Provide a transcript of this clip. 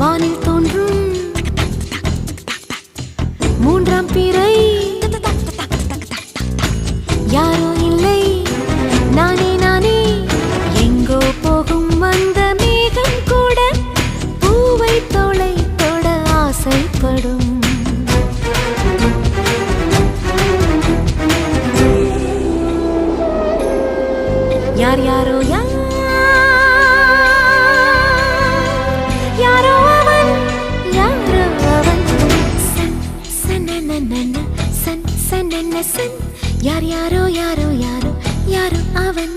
வானில் தோன்றும் மூன்றாம் பிறை யாரோ இல்லை நானே நானே எங்கோ போகும் அந்த மேகம் கூட பூவை தோளை தொட ஆசைப்படும் யார் யாரோ யாரோ அவன் யாரோ அவன் சன் சன் சன் சன் சன் யார் யாரோ யாரோ யாரோ யாரோ அவன்